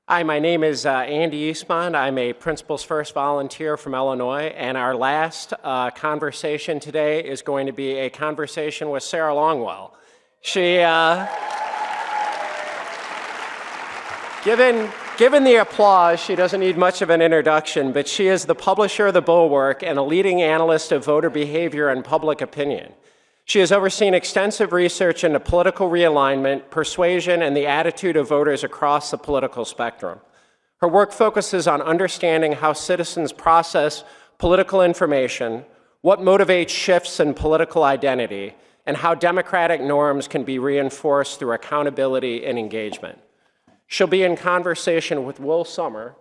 Hi, my name is Andy Eastmond. I'm a Principal's First volunteer from Illinois, and our last conversation today is going to be a conversation with Sarah Longwell. Given the applause, she doesn't need much of an introduction, but she is the publisher of The Bulwark and a leading analyst of voter behavior and public opinion. She has overseen extensive research into political realignment, persuasion, and the attitude of voters across the political spectrum. Her work focuses on understanding how citizens process political information, what motivates shifts in political identity, and how democratic norms can be reinforced through accountability and engagement. She'll be in conversation with Will Sommer,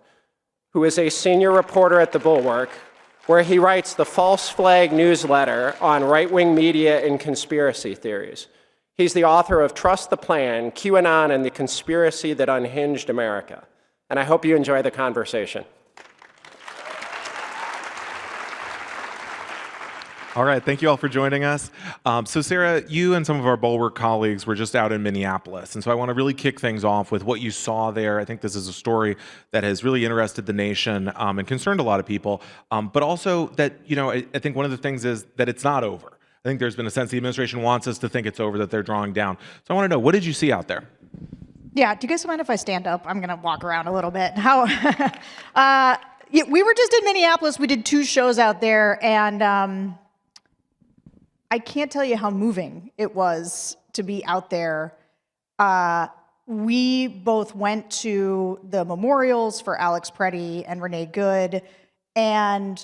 who is a senior reporter at The Bulwark, where he writes the False Flag newsletter on right-wing media and conspiracy theories. He's the author of Trust the Plan, QAnon, and the Conspiracy That Unhinged America. And I hope you enjoy the conversation. All right, thank you all for joining us. So Sarah, you and some of our Bulwark colleagues were just out in Minneapolis, and so I want to really kick things off with what you saw there. I think this is a story that has really interested the nation and concerned a lot of people, but also that, I think one of the things is that it's not over. I think there's been a sense the administration wants us to think it's over, that they're drawing down. So I want to know, what did you see out there? Yeah, do you guys mind if I stand up? I'm going to walk around a little bit. We were just in Minneapolis. We did 2 shows out there, and I can't tell you how moving it was to be out there. We both went to the memorials for Alex Preddy and Renee Good, and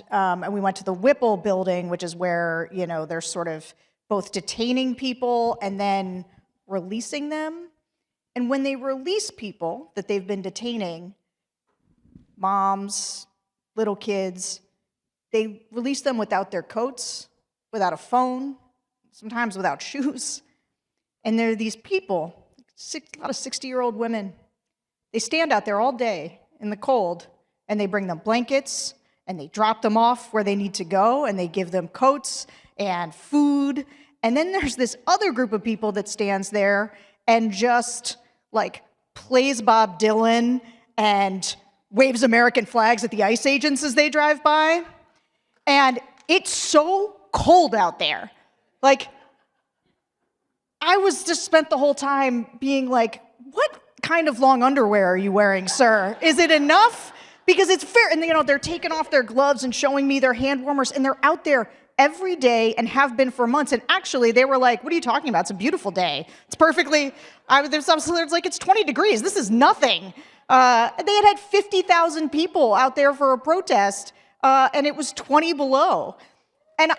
we went to the Whipple building, which is where, they're sort of both detaining people and then releasing them. And when they release people that they've been detaining, moms, little kids, they release them without their coats, without a phone, sometimes without shoes. And there are these people, a lot of 60-year-old women. They stand out there all day in the cold, and they bring them blankets, and they drop them off where they need to go, and they give them coats and food. And then there's this other group of people that stands there and just, plays Bob Dylan and waves American flags at the ICE agents as they drive by. And it's so cold out there. I was just spent the whole time being like, what kind of long underwear are you wearing, sir? Is it enough? Because it's fair. And, they're taking off their gloves and showing me their hand warmers, and they're out there every day and have been for months. And actually, they were like, what are you talking about? It's a beautiful day. It's perfectly, it's 20 degrees. This is nothing. They had 50,000 people out there for a protest, and it was 20 below. And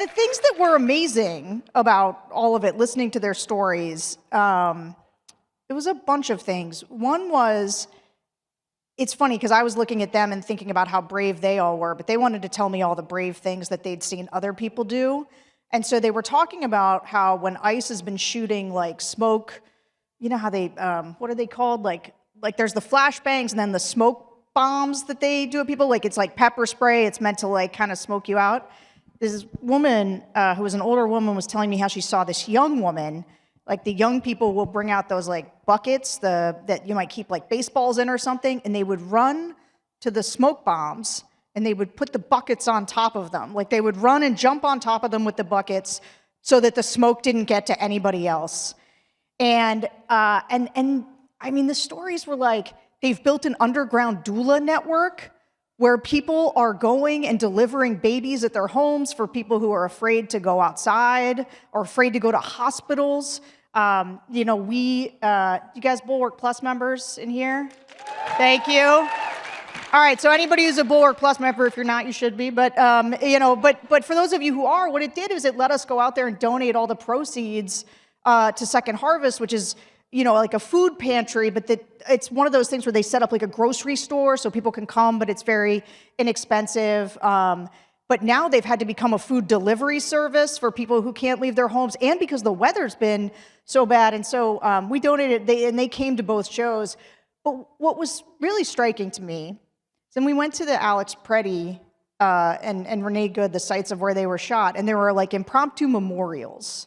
the things that were amazing about all of it, listening to their stories, it was a bunch of things. One was, it's funny because I was looking at them and thinking about how brave they all were, but they wanted to tell me all the brave things that they'd seen other people do. And so they were talking about how when ICE has been shooting smoke, how they, what are they called? Like there's the flashbangs and then the smoke bombs that they do at people. It's like pepper spray. It's meant to kind of smoke you out. This woman, who was an older woman, was telling me how she saw this young woman. The young people will bring out those buckets that you might keep baseballs in or something, and they would run to the smoke bombs and they would put the buckets on top of them. They would run and jump on top of them with the buckets so that the smoke didn't get to anybody else. And I mean, the stories were they've built an underground doula network where people are going and delivering babies at their homes for people who are afraid to go outside or afraid to go to hospitals. You guys Bulwark Plus members in here? Thank you. All right, so anybody who's a Bulwark Plus member, if you're not, you should be. But but for those of you who are, what it did is it let us go out there and donate all the proceeds to Second Harvest, which is a food pantry, but it's one of those things where they set up a grocery store so people can come, but it's very inexpensive. But now they've had to become a food delivery service for people who can't leave their homes, and because the weather's been so bad. And so we donated, and they came to both shows. But what was really striking to me is when we went to the Alex Preddy and Renee Good, the sites of where they were shot, and there were impromptu memorials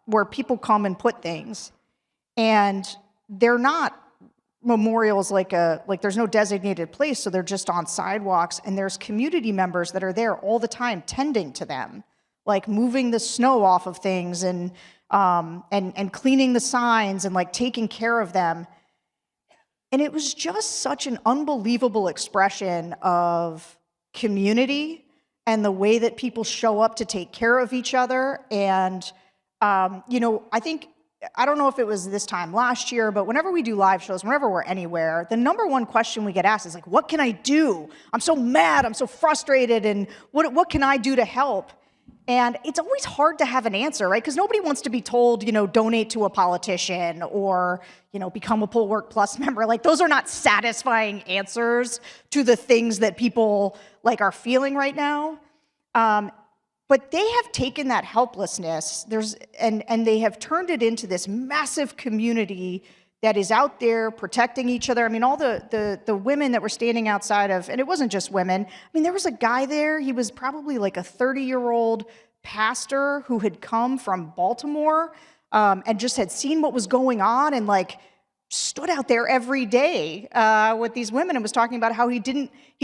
where people come and put things, and they're not memorials like there's no designated place, so they're just on sidewalks, and there's community members that are there all the time tending to them, like moving the snow off of things and cleaning the signs and like taking care of them. And it was just such an unbelievable expression of community and the way that people show up to take care of each other. And, I don't know if it was this time last year, but whenever we do live shows, whenever we're anywhere, the number one question we get asked is like, what can I do? I'm so mad, I'm so frustrated, and what can I do to help? And it's always hard to have an answer, right? Because nobody wants to be told, donate to a politician or, become a Poll Work Plus member. Like, those are not satisfying answers to the things that people like are feeling right now. But they have taken that helplessness, and they have turned it into this massive community that is out there protecting each other. I mean, all the women that were standing outside of, and it wasn't just women. I mean, there was a guy there. He was probably like a 30-year-old pastor who had come from Baltimore and just had seen what was going on and like stood out there every day with these women and was talking about how he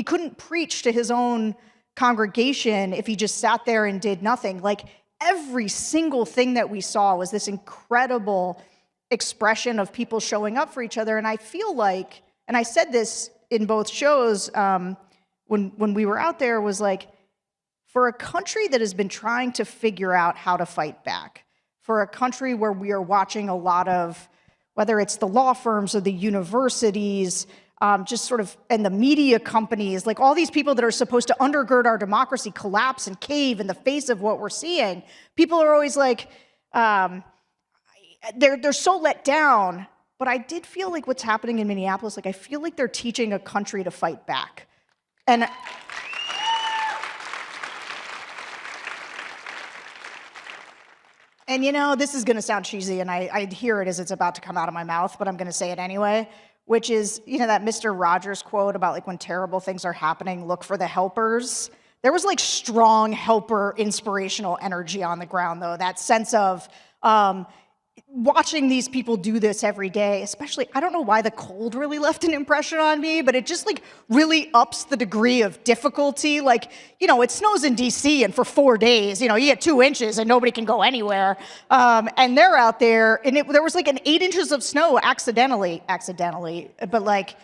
couldn't preach to his own congregation if he just sat there and did nothing. Like, every single thing that we saw was this incredible expression of people showing up for each other. And I feel like, and I said this in both shows when we were out there, was like, for a country that has been trying to figure out how to fight back, for a country where we are watching a lot of, whether it's the law firms or the universities, just sort of, and the media companies, like all these people that are supposed to undergird our democracy collapse and cave in the face of what we're seeing. People are always like, they're so let down. But I did feel like what's happening in Minneapolis, like I feel like they're teaching a country to fight back. And this is gonna sound cheesy, and I hear it as it's about to come out of my mouth, but I'm gonna say it anyway. Which is, that Mr. Rogers quote about like when terrible things are happening, look for the helpers. There was like strong helper inspirational energy on the ground, though. That sense of watching these people do this every day, especially, I don't know why the cold really left an impression on me, but it just like really ups the degree of difficulty. Like, it snows in DC and for 4 days, you get 2 inches and nobody can go anywhere. And they're out there and there was like an 8 inches of snow accidentally, but like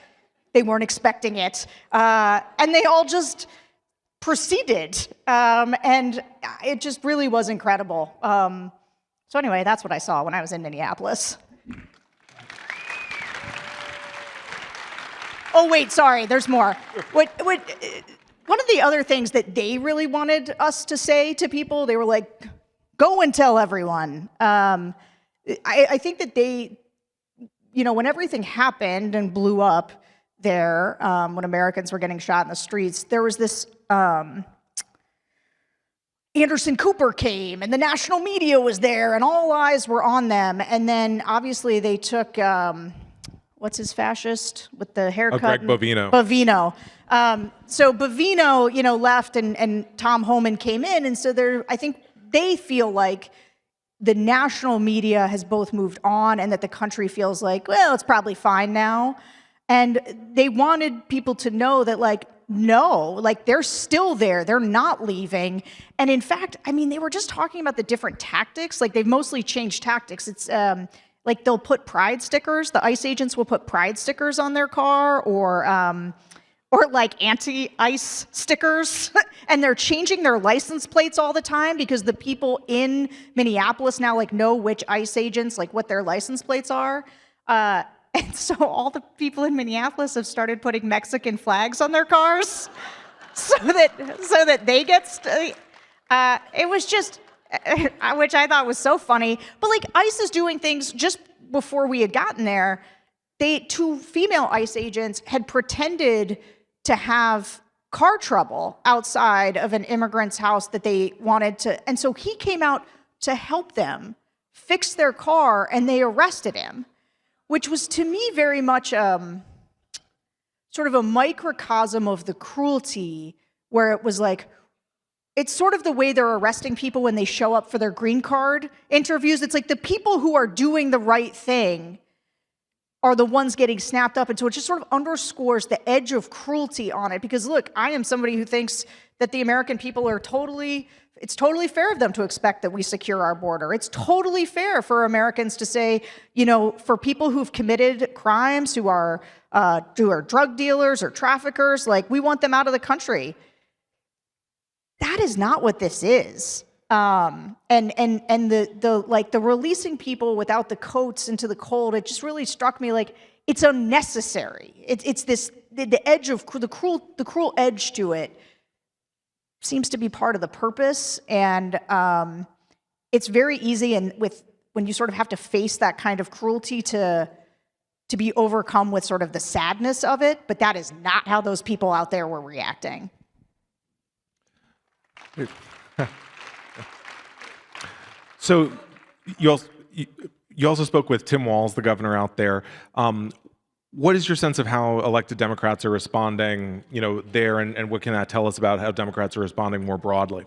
they weren't expecting it. And they all just proceeded. And it just really was incredible. So anyway, that's what I saw when I was in Minneapolis. Oh, wait, sorry, there's more. One of the other things that they really wanted us to say to people, they were like, go and tell everyone. I think that they, when everything happened and blew up there, when Americans were getting shot in the streets, there was this, Anderson Cooper came, and the national media was there, and all eyes were on them. And then, obviously, they took, what's his fascist with the haircut? Greg Bovino. So Bovino, left, and Tom Homan came in, and so I think they feel like the national media has both moved on, and that the country feels like, well, it's probably fine now. And they wanted people to know that, like, no, like they're still there. They're not leaving. And in fact, I mean, they were just talking about the different tactics. Like, they've mostly changed tactics. It's like they'll put pride stickers. The ICE agents will put pride stickers on their car, or like anti-ICE stickers. And they're changing their license plates all the time because the people in Minneapolis now like know which ICE agents, like what their license plates are. And so all the people in Minneapolis have started putting Mexican flags on their cars so that they get, it was just, which I thought was so funny. But like, ICE is doing things just before we had gotten there. 2 female ICE agents had pretended to have car trouble outside of an immigrant's house that they wanted to, and so he came out to help them fix their car, and they arrested him. Which was, to me, very much sort of a microcosm of the cruelty, where it was like, it's sort of the way they're arresting people when they show up for their green card interviews. It's like the people who are doing the right thing are the ones getting snapped up. And so it just sort of underscores the edge of cruelty on it. Because look, I am somebody who thinks that the American people are it's totally fair of them to expect that we secure our border. It's totally fair for Americans to say, for people who've committed crimes, who are drug dealers or traffickers, like, we want them out of the country. That is not what this is. And the releasing people without the coats into the cold, it just really struck me like it's unnecessary. It's this, the edge of the cruel edge to it seems to be part of the purpose. And it's very easy, and when you sort of have to face that kind of cruelty, to be overcome with sort of the sadness of it. But that is not how those people out there were reacting. So you also spoke with Tim Walz, the governor out there. What is your sense of how elected Democrats are responding, there, and what can that tell us about how Democrats are responding more broadly?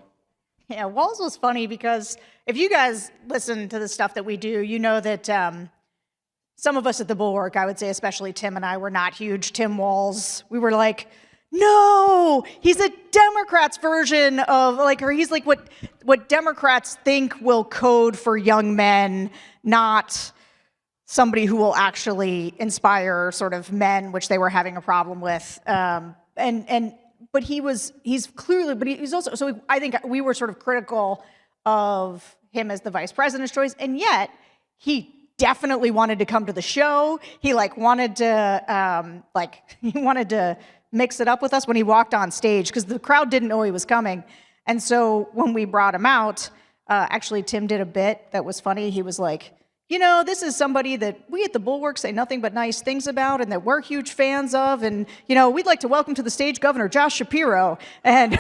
Yeah, Walz was funny because if you guys listen to the stuff that we do, you know that some of us at the Bulwark, I would say especially Tim and I, were not huge Tim Walz. We were like, no, he's a Democrats version of, or he's like what Democrats think will code for young men, not somebody who will actually inspire sort of men, which they were having a problem with. But he's also, so I think we were sort of critical of him as the vice president's choice, and yet he definitely wanted to come to the show. He wanted to mix it up with us when he walked on stage, because the crowd didn't know he was coming. And so when we brought him out, actually Tim did a bit that was funny. He was like, this is somebody that we at the Bulwark say nothing but nice things about and that we're huge fans of. And, we'd like to welcome to the stage Governor Josh Shapiro. And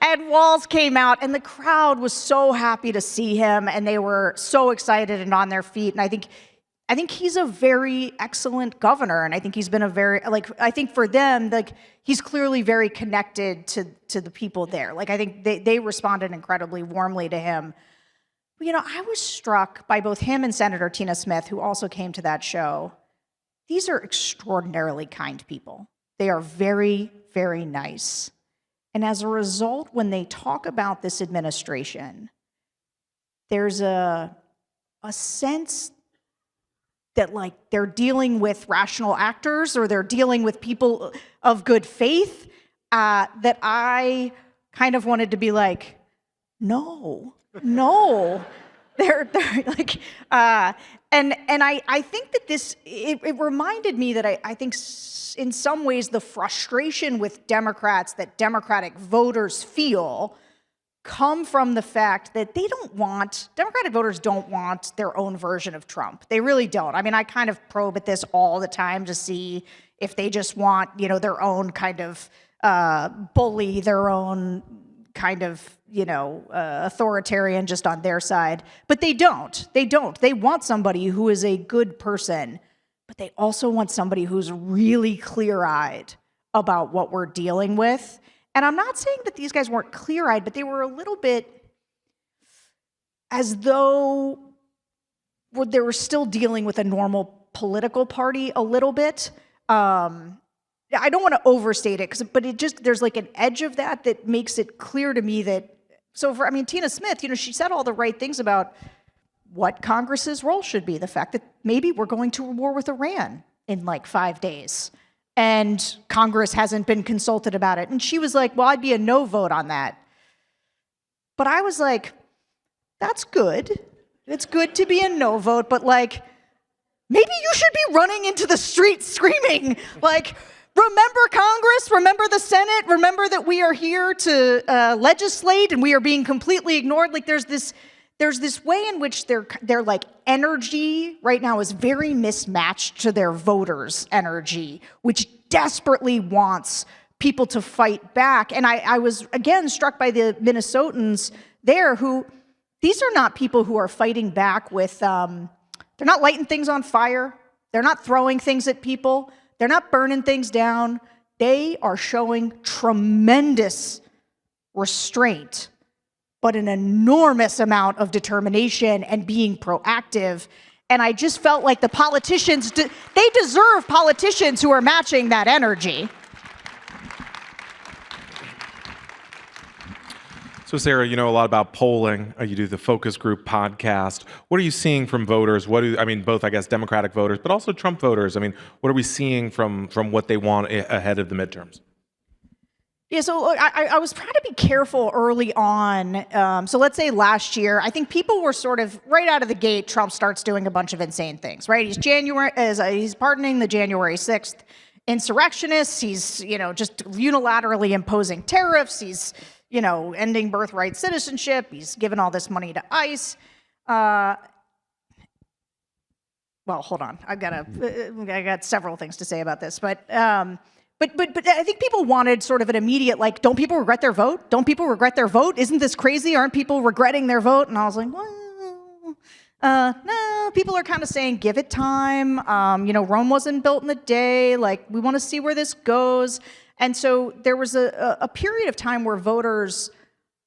and Walz came out, and the crowd was so happy to see him, and they were so excited and on their feet. And I think he's a very excellent governor, and I think he's been I think for them, he's clearly very connected to the people there. I think they responded incredibly warmly to him. But, I was struck by both him and Senator Tina Smith, who also came to that show. These are extraordinarily kind people. They are very, very nice. And as a result, when they talk about this administration, there's a sense that they're dealing with rational actors, or they're dealing with people of good faith, that I kind of wanted to be like, no, they're and I think that this, it reminded me that I think in some ways the frustration with Democrats that Democratic voters feel come from the fact that Democratic voters don't want their own version of Trump. They really don't. I mean, I kind of probe at this all the time to see if they just want, their own kind of bully, their own kind of, authoritarian just on their side. But they don't. They want somebody who is a good person, but they also want somebody who's really clear-eyed about what we're dealing with. And I'm not saying that these guys weren't clear-eyed, but they were a little bit as though they were still dealing with a normal political party a little bit. I don't want to overstate it, but there's an edge of that makes it clear to me that, Tina Smith, she said all the right things about what Congress's role should be, the fact that maybe we're going to war with Iran in 5 days. And Congress hasn't been consulted about it. And she was like, well, I'd be a no vote on that. But I was like, that's good. It's good to be a no vote, but maybe you should be running into the street screaming, remember Congress, remember the Senate, remember that we are here to legislate and we are being completely ignored. There's this way in which their energy right now is very mismatched to their voters' energy, which desperately wants people to fight back. And I was, again, struck by the Minnesotans there who, these are not people who are fighting back with, they're not lighting things on fire. They're not throwing things at people. They're not burning things down. they are showing tremendous restraint, but an enormous amount of determination and being proactive. And I just felt like the politicians, they deserve politicians who are matching that energy. So Sarah, you know a lot about polling. You do the focus group podcast. What are you seeing from voters? Both, I guess, Democratic voters, but also Trump voters. What are we seeing from what they want ahead of the midterms? Yeah, so look, I was trying to be careful early on. So let's say last year, I think people were sort of right out of the gate. Trump starts doing a bunch of insane things, right? He's pardoning the January 6th insurrectionists. He's just unilaterally imposing tariffs. He's ending birthright citizenship. He's given all this money to ICE. Well, hold on. I got several things to say about this, but I think people wanted sort of an immediate, like, don't people regret their vote? Don't people regret their vote? Isn't this crazy? Aren't people regretting their vote? And I was like, well, no, people are kind of saying, give it time. Rome wasn't built in a day. Like, we want to see where this goes. And so there was a period of time where voters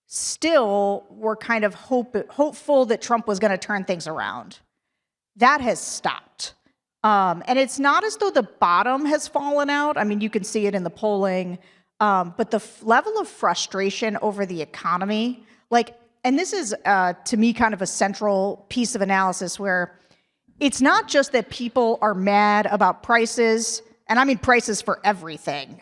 still were kind of hopeful that Trump was going to turn things around. That has stopped. And it's not as though the bottom has fallen out. You can see it in the polling. But the level of frustration over the economy, and this is, to me, kind of a central piece of analysis where it's not just that people are mad about prices, and I mean prices for everything.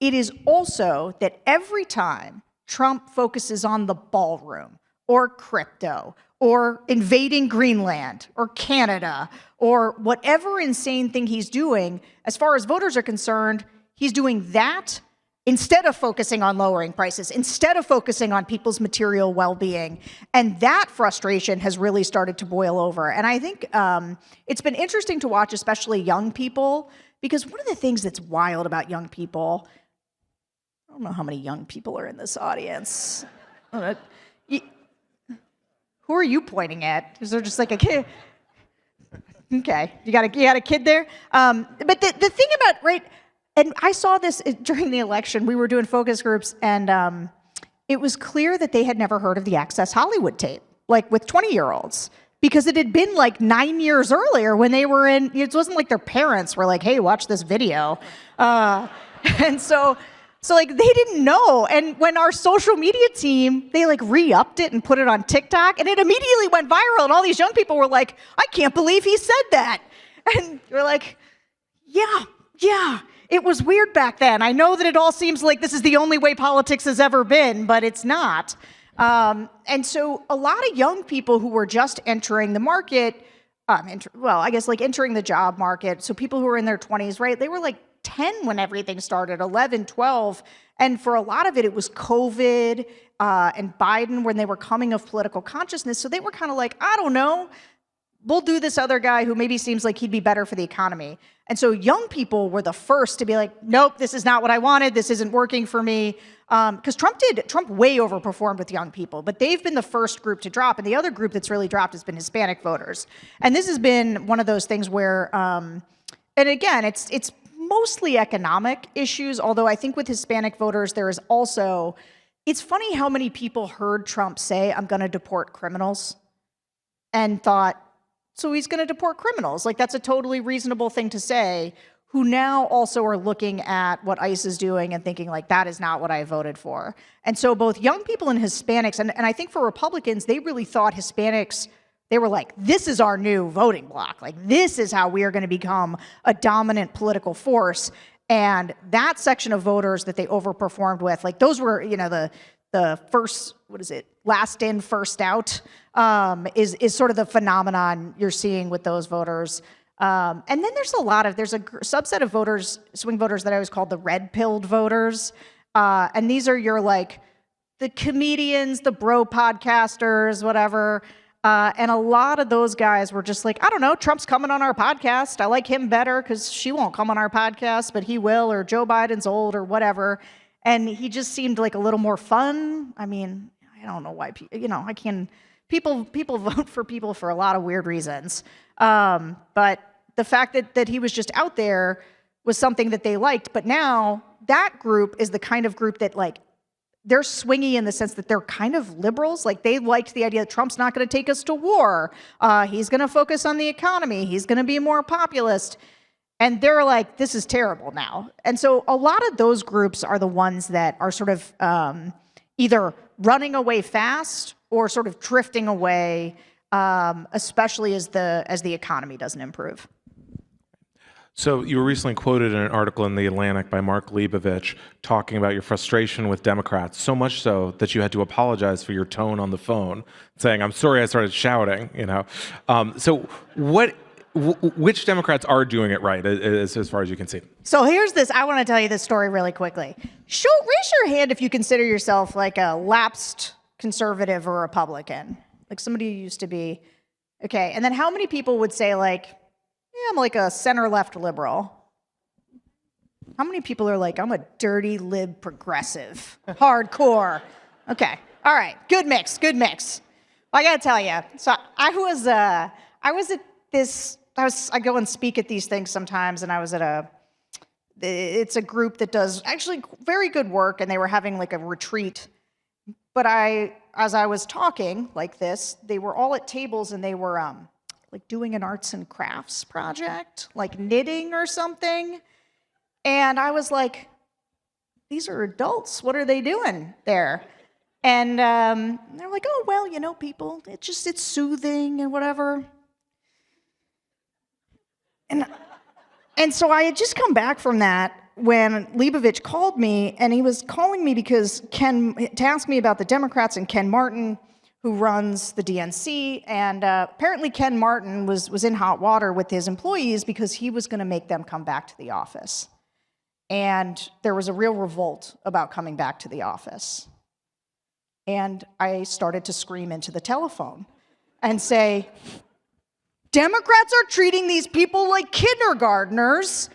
It is also that every time Trump focuses on the ballroom or crypto or invading Greenland or Canada or whatever insane thing he's doing, as far as voters are concerned, he's doing that instead of focusing on lowering prices, instead of focusing on people's material well-being. And that frustration has really started to boil over. And I think it's been interesting to watch, especially young people, because one of the things that's wild about young people, I don't know how many young people are in this audience. Who are you pointing at? Is there just like a kid? Okay, you got a kid there? But the thing about, right, and I saw this during the election, we were doing focus groups, and it was clear that they had never heard of the Access Hollywood tape, like with 20-year-olds. Because it had been like 9 years earlier when they were in, it wasn't like their parents were like, hey, watch this video. And so like they didn't know. And when our social media team, they like re-upped it and put it on TikTok, and it immediately went viral. And all these young people were like, I can't believe he said that. And we're like, yeah, it was weird back then. I know that it all seems like this is the only way politics has ever been, but it's not. And so a lot of young people who were just entering the market, entering the job market, so people who were in their 20s, right, they were like 10 when everything started, 11, 12, and for a lot of it, it was COVID and Biden when they were coming of political consciousness, so they were kind of like, I don't know, we'll do this other guy who maybe seems like he'd be better for the economy. And so young people were the first to be like, nope, this is not what I wanted, this isn't working for me. Because Trump way overperformed with young people, but they've been the first group to drop, and the other group that's really dropped has been Hispanic voters. And this has been one of those things where, and again, it's mostly economic issues, although I think with Hispanic voters, there is also, it's funny how many people heard Trump say, I'm going to deport criminals, and thought, so he's going to deport criminals. Like, that's a totally reasonable thing to say, who now also are looking at what ICE is doing and thinking, like, that is not what I voted for. And so both young people and Hispanics, and I think for Republicans, they really thought Hispanics, they were like, this is our new voting bloc. Like, this is how we are going to become a dominant political force. And that section of voters that they overperformed with, like, those were, the first, last in, first out, is sort of the phenomenon you're seeing with those voters. And then there's a subset of voters, swing voters, that I always called the red-pilled voters. And these are your, like, the comedians, the bro podcasters, whatever. And a lot of those guys were just like, I don't know, Trump's coming on our podcast. I like him better because she won't come on our podcast, but he will, or Joe Biden's old, or whatever. And he just seemed like a little more fun. I mean, I don't know why, people vote for people for a lot of weird reasons. But the fact that he was just out there was something that they liked. But now that group is the kind of group that like, they're swingy in the sense that they're kind of liberals. Like they liked the idea that Trump's not going to take us to war. He's going to focus on the economy. He's going to be more populist. And they're like, this is terrible now. And so a lot of those groups are the ones that are sort of either running away fast or sort of drifting away, especially as the economy doesn't improve. So you were recently quoted in an article in The Atlantic by Mark Leibovich talking about your frustration with Democrats, so much so that you had to apologize for your tone on the phone, saying, "I'm sorry I started shouting," you know. So which Democrats are doing it right, as far as you can see? So here's this. I want to tell you this story really quickly. Raise your hand if you consider yourself like a lapsed conservative or Republican, like somebody who used to be. Okay, and then how many people would say like, yeah, I'm like a center-left liberal? How many people are like, I'm a dirty lib progressive, hardcore? Okay, all right, good mix. Well, I gotta tell you, so I go and speak at these things sometimes, and I was at it's a group that does actually very good work, and they were having like a retreat. But as I was talking like this, they were all at tables, and they were like doing an arts and crafts project, like knitting or something. And I was like, these are adults. What are they doing there? And they're like, oh, well, you know, people, it's soothing and whatever. And so I had just come back from that when Leibovich called me, and he was calling me because to ask me about the Democrats and Ken Martin, who runs the DNC, and apparently Ken Martin was in hot water with his employees because he was going to make them come back to the office. And there was a real revolt about coming back to the office. And I started to scream into the telephone and say, Democrats are treating these people like kindergartners,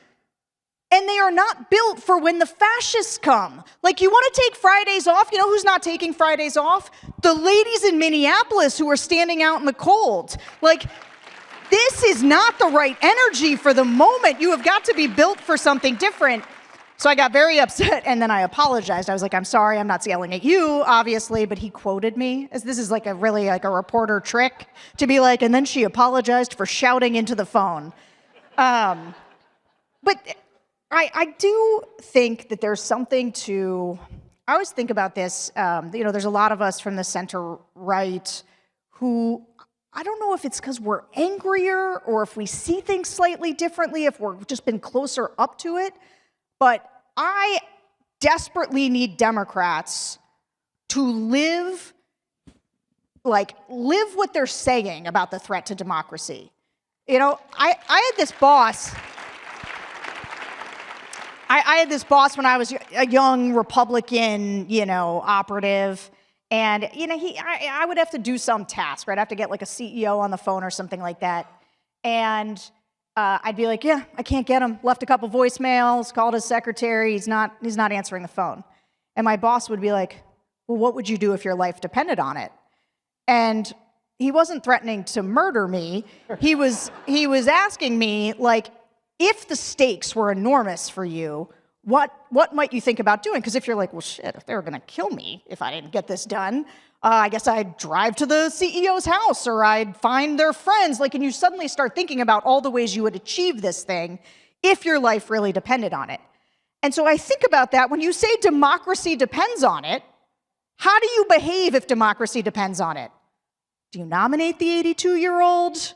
and they are not built for when the fascists come. Like, you want to take Fridays off? You know who's not taking Fridays off? The ladies in Minneapolis who are standing out in the cold. Like, this is not the right energy for the moment. You have got to be built for something different. So I got very upset, and then I apologized. I was like, I'm sorry, I'm not yelling at you, obviously, but he quoted me. As this is like a really like a reporter trick to be like, and then she apologized for shouting into the phone. But I do think that there's something to, I always think about this, you know, there's a lot of us from the center right who, I don't know if it's because we're angrier or if we see things slightly differently, if we've just been closer up to it, but I desperately need Democrats to live what they're saying about the threat to democracy. You know, I had this boss. I had this boss when I was a young Republican, you know, operative, and you know, I would have to do some task, right? I'd have to get like a CEO on the phone or something like that, and I'd be like, yeah, I can't get him. Left a couple voicemails, called his secretary. He's not answering the phone, and my boss would be like, well, what would you do if your life depended on it? And he wasn't threatening to murder me. He was asking me like, if the stakes were enormous for you, what might you think about doing? Because if you're like, well, shit, if they were going to kill me if I didn't get this done, I guess I'd drive to the CEO's house or I'd find their friends. Like, and you suddenly start thinking about all the ways you would achieve this thing if your life really depended on it. And so I think about that when you say democracy depends on it. How do you behave if democracy depends on it? Do you nominate the 82-year-old?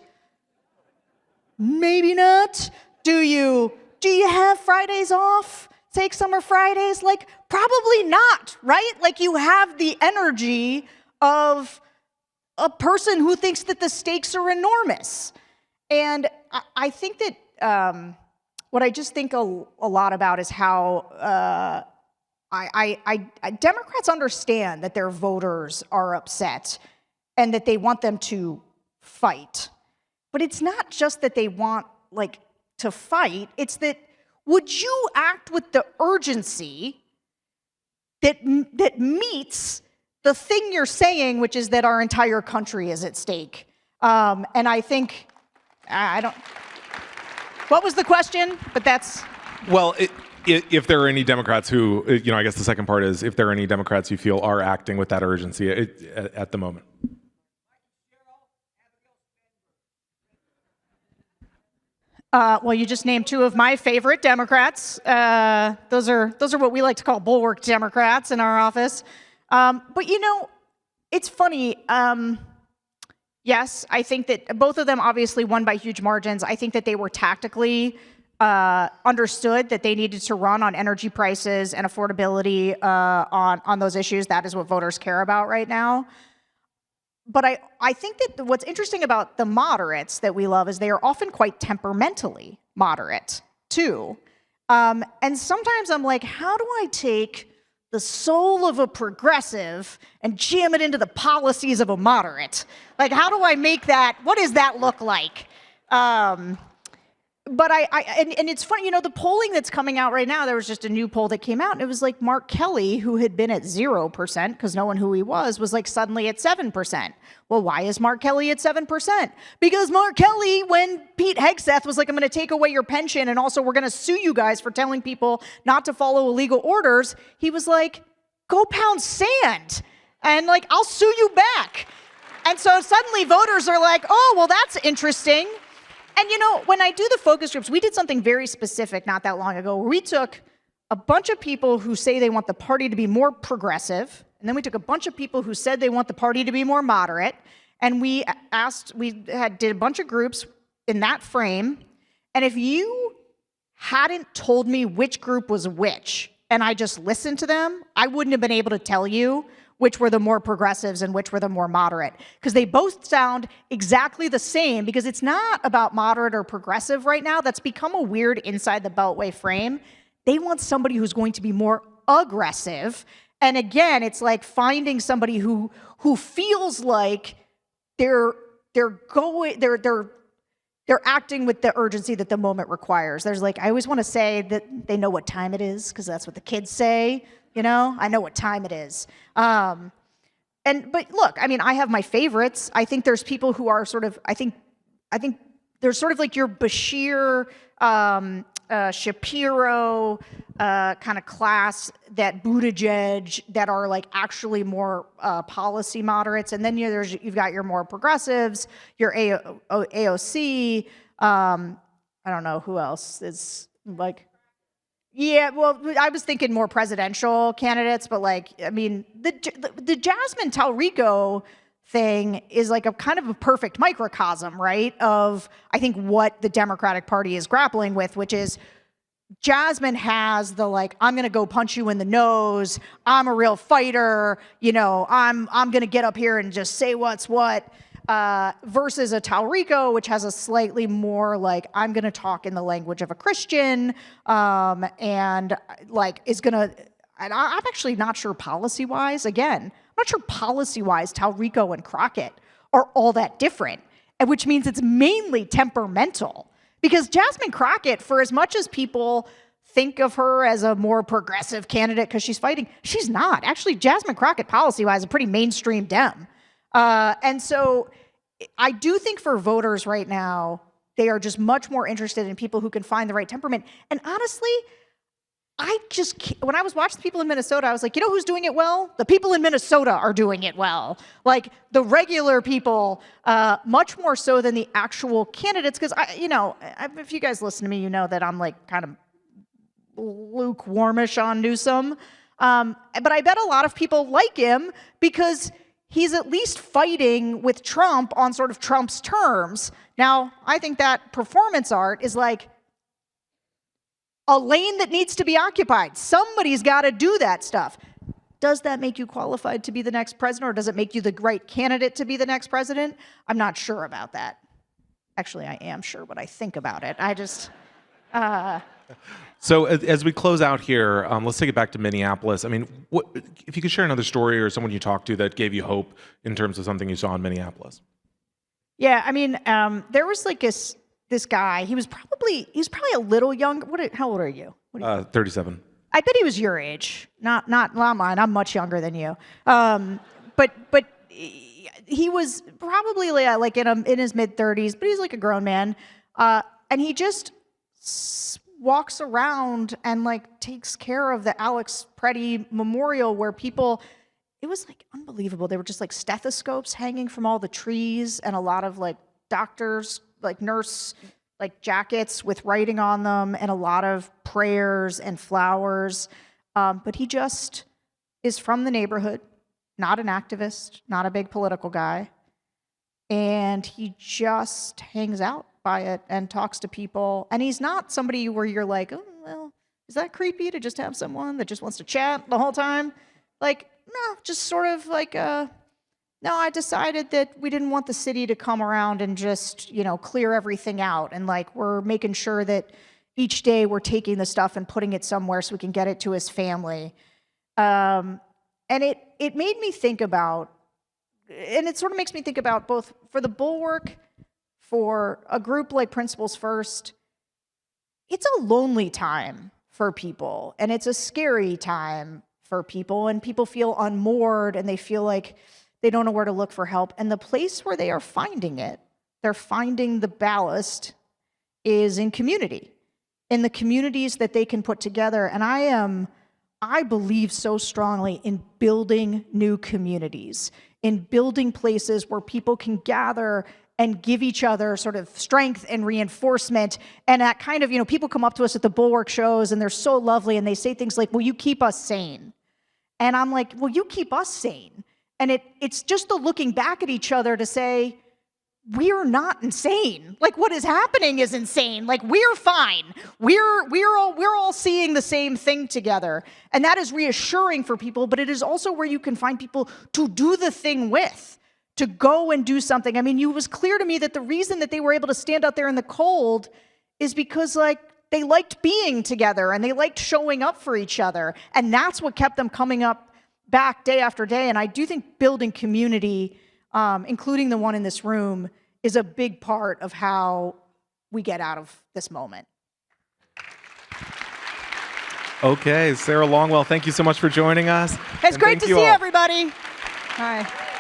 Maybe not. Do you have Fridays off? Take summer Fridays? Like, probably not, right? Like, you have the energy of a person who thinks that the stakes are enormous. And I think that what I just think a lot about is how Democrats understand that their voters are upset and that they want them to fight. But it's not just that they want, like, to fight, it's that would you act with the urgency that meets the thing you're saying, which is that our entire country is at stake? And I think, I don't, what was the question? But that's, Well, if there are any Democrats who, I guess the second part is if there are any Democrats you feel are acting with that urgency at the moment. Well, you just named two of my favorite Democrats. Those are what we like to call bulwark Democrats in our office. But it's funny. Yes, I think that both of them obviously won by huge margins. I think that they were tactically understood that they needed to run on energy prices and affordability on those issues. That is what voters care about right now. But I think that what's interesting about the moderates that we love is they are often quite temperamentally moderate, too. And sometimes I'm like, how do I take the soul of a progressive and jam it into the policies of a moderate? Like, how do I make that? What does that look like? But and it's funny, the polling that's coming out right now, there was just a new poll that came out, and it was like Mark Kelly, who had been at 0%, because no one knew who he was like suddenly at 7%. Well, why is Mark Kelly at 7%? Because Mark Kelly, when Pete Hegseth was like, I'm going to take away your pension, and also we're going to sue you guys for telling people not to follow illegal orders, he was like, go pound sand, and like, I'll sue you back. And so suddenly voters are like, oh, well, that's interesting. And when I do the focus groups, we did something very specific not that long ago, where we took a bunch of people who say they want the party to be more progressive, and then we took a bunch of people who said they want the party to be more moderate, and we did a bunch of groups in that frame, and if you hadn't told me which group was which, and I just listened to them, I wouldn't have been able to tell you which were the more progressives and which were the more moderate. Because they both sound exactly the same, because it's not about moderate or progressive right now. That's become a weird inside the Beltway frame. They want somebody who's going to be more aggressive. And again, it's like finding somebody who feels like they're acting with the urgency that the moment requires. There's like, I always want to say that they know what time it is, because that's what the kids say. I know what time it is. But look, I mean, I have my favorites. I think there's people who are sort of, I think there's sort of like your Bashir, Shapiro kind of class, that Buttigieg, that are like actually more policy moderates. And then you've got your more progressives, your AOC. I don't know who else is like. Yeah, well, I was thinking more presidential candidates, but like, I mean, the Jasmine Talrico thing is like a kind of a perfect microcosm, right, of I think what the Democratic Party is grappling with, which is Jasmine has the like, I'm going to go punch you in the nose, I'm a real fighter, I'm going to get up here and just say what's what. Versus a Talrico, which has a slightly more like, I'm going to talk in the language of a Christian, and like is going to, and I'm actually not sure policy-wise, again, I'm not sure policy-wise Talrico and Crockett are all that different, which means it's mainly temperamental. Because Jasmine Crockett, for as much as people think of her as a more progressive candidate because she's fighting, she's not. Actually, Jasmine Crockett, policy-wise, is a pretty mainstream Dem. And so I do think for voters right now, they are just much more interested in people who can find the right temperament. And honestly, when I was watching the people in Minnesota, I was like, who's doing it well? The people in Minnesota are doing it well. Like the regular people, much more so than the actual candidates. Because, if you guys listen to me, you know that I'm like kind of lukewarmish on Newsom. But I bet a lot of people like him because he's at least fighting with Trump on sort of Trump's terms. Now, I think that performance art is like a lane that needs to be occupied. Somebody's got to do that stuff. Does that make you qualified to be the next president, or does it make you the right candidate to be the next president? I'm not sure about that. Actually, I am sure, but I think about it. I just... So as we close out here, let's take it back to Minneapolis. I mean, if you could share another story or someone you talked to that gave you hope in terms of something you saw in Minneapolis. Yeah, I mean, there was like this guy. He was probably a little young. How old are you? 37. I bet he was your age. Not mine. I'm much younger than you. But he was probably like in his mid-30s. But he's like a grown man, and he just walks around and like takes care of the Alex Preddy Memorial, where people, it was like unbelievable. They were just like stethoscopes hanging from all the trees, and a lot of like doctors, like nurse, like jackets with writing on them, and a lot of prayers and flowers. But he just is from the neighborhood, not an activist, not a big political guy. And he just hangs out by it and talks to people. And he's not somebody where you're like, oh, well, is that creepy to just have someone that just wants to chat the whole time? Like, no, just sort of like, no, I decided that we didn't want the city to come around and just, clear everything out. And like, we're making sure that each day we're taking the stuff and putting it somewhere so we can get it to his family. And it made me think about, and it sort of makes me think about both for the Bulwark, for a group like Principles First, it's a lonely time for people, and it's a scary time for people, and people feel unmoored, and they feel like they don't know where to look for help. And the place where they are finding it, they're finding the ballast, is in community, in the communities that they can put together. And I believe so strongly in building new communities, in building places where people can gather and give each other sort of strength and reinforcement. And that kind of, people come up to us at the Bulwark shows and they're so lovely and they say things like, will you keep us sane? And I'm like, well, you keep us sane. And it's just the looking back at each other to say, we're not insane. Like, what is happening is insane. Like, we're fine. We're all seeing the same thing together. And that is reassuring for people, but it is also where you can find people to do the thing with, to go and do something. I mean, it was clear to me that the reason that they were able to stand out there in the cold is because, like, they liked being together and they liked showing up for each other. And that's what kept them coming up back day after day. And I do think building community, including the one in this room, is a big part of how we get out of this moment. Okay, Sarah Longwell, thank you so much for joining us. It's great to see all. everybody. Hi.